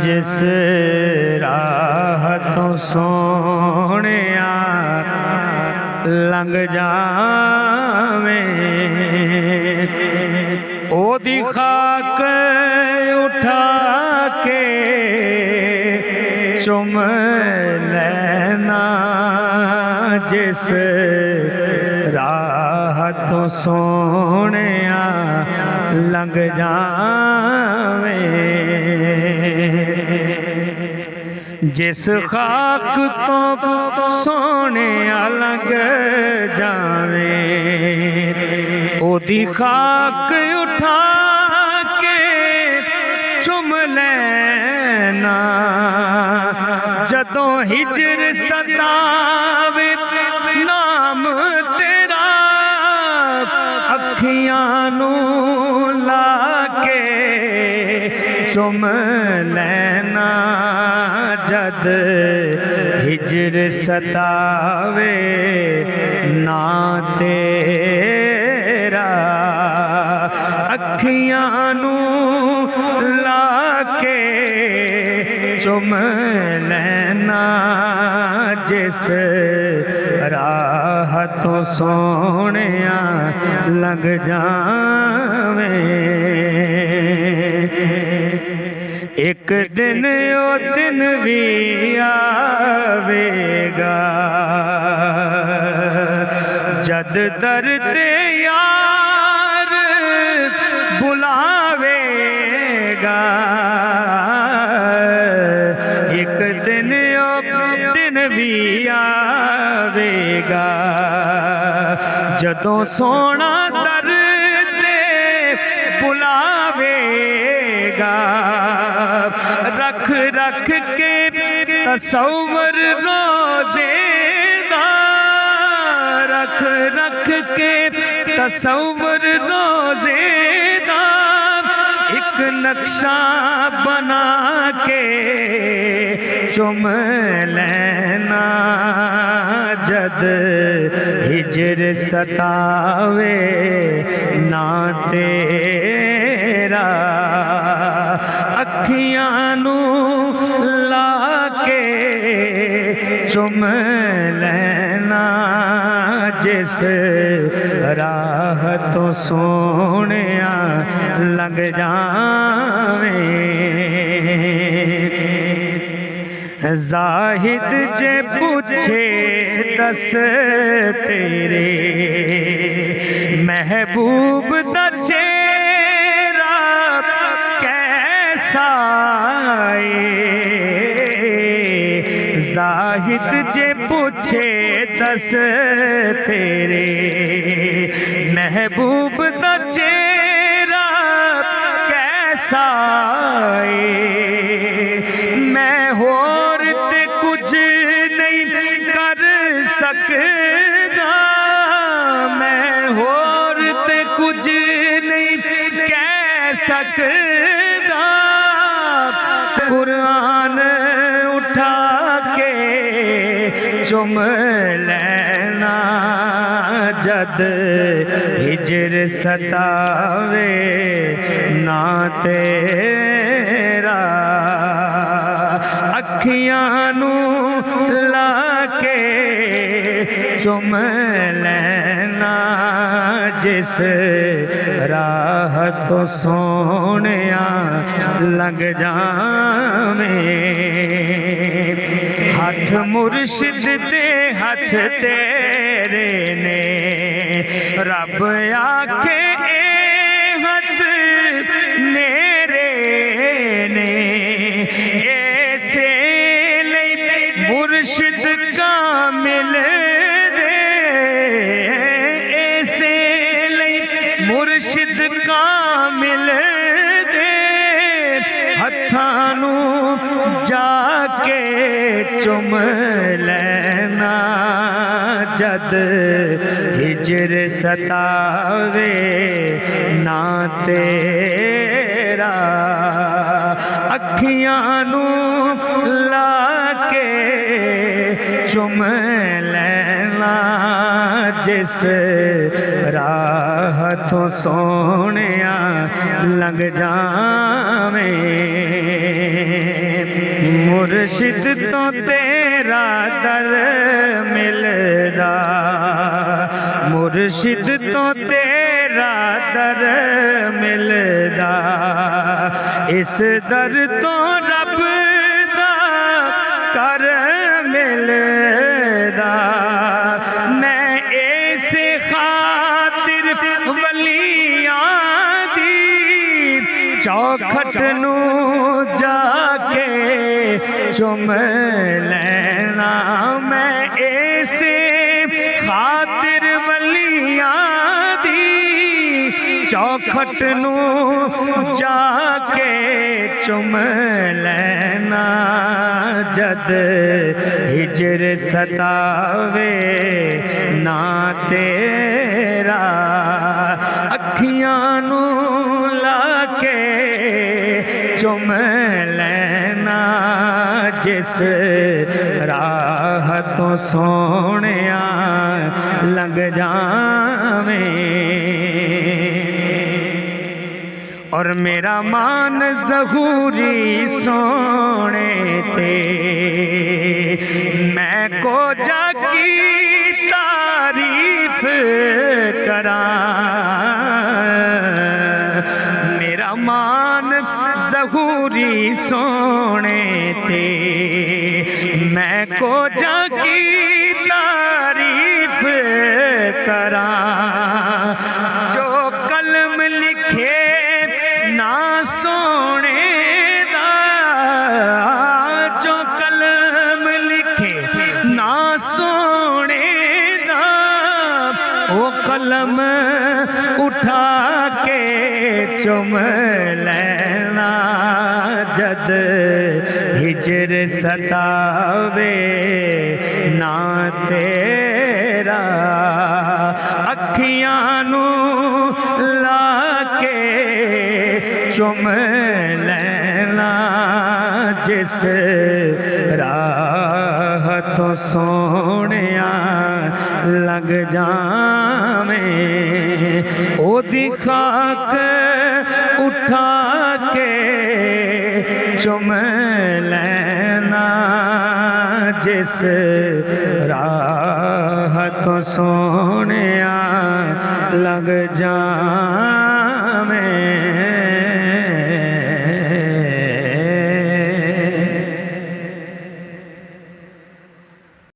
जिस राह तो सोहणिया लंघ जावें ओदी खाक उठा के चुम लेना जिस राह तो सोहणिया लंघ जावें जिस खाक तो सोने लंघ जावे ओदी खाक उठा के चुम लेना जदों हिजर सतावे नाम तेरा अखियां नू ला के चुम लेना जद हिजर सतावे ना तेरा अखियां नू ला के चुम लेना जिस राह तो सोहणिया लंघ जावे एक दिन ओ दिन भी आवेगा जद दर ते यार बुलावेगा एक दिन ओ दिन भी आवेगा जदों सोना दर ते बुलावेगा रख रख के तसव्वुर रोज़ेदा रख रख के तसव्वुर रोज़ेदा एक नक्शा बना के चुम लेना जद हिजर सतावे ना तेरा अखियां नू ला के चुम लेना जिस राह तो सोहणिया लंघ जावे जाहिद जे पूछे दस तेरे महबूब दा चेहरा कैसा जाहिद जे पूछे दस तेरे महबूब दा चेहरा कैसा मैं होर ते कुछ नहीं कर सकदा मैं होर ते कुछ नहीं कह सकदा कुरान उठा के चुम लेना जद हिजर सतावे ना तेरा अखियां नू ला के चुम लेना जिस राह तो सोहणिया लंघ जावे हाथ मुर्शिद दे हाथ तेरे ने रब आखे हाथ मेरे ने ऐसे मुर्शिद कामिल दे ऐसे मुर्शिद कामिल दे हत्थां नू जाके चुम लेना जद हिजर सतावे ना तेरा अखियां नू ला के चुम लेना जिस राह तो सोहणिया लंघ जावे। मुर्शिद तो तेरा दर मिलदा, मुर्शिद तो तेरा दर मिलदा, इस दर तो रब दा कर मिलदा। मैं ऐसे खातिर वलियां दी चौखट नू जाके चुम लेना, मैं ऐसे खातिर वलियां दी चौखट नू जाके चुम लेना। जद हिजर सतावे ना तेरा अखियां नू लाके चुम लेना, जिस राह तो सोहणिया लंघ जावें। और मेरा मान ज़हूरी सोने थे, मैं को जाकी तारीफ करा। मेरा मान ज़हूरी सोने थे, मैं को जाकी तारीफ करा। जो कलम लिखे ना सोने दा, जो कलम लिखे ना सोने दा, वो कलम उठा के चुम लेना। जद हिजर सतावे ना तेरा अखियां नू लाके चुम लेना, जिस राह तो सोहणिया लग जावें। ओदी खाक उठा के चुम लेना, जिस राह तो सोहणिया लग जा।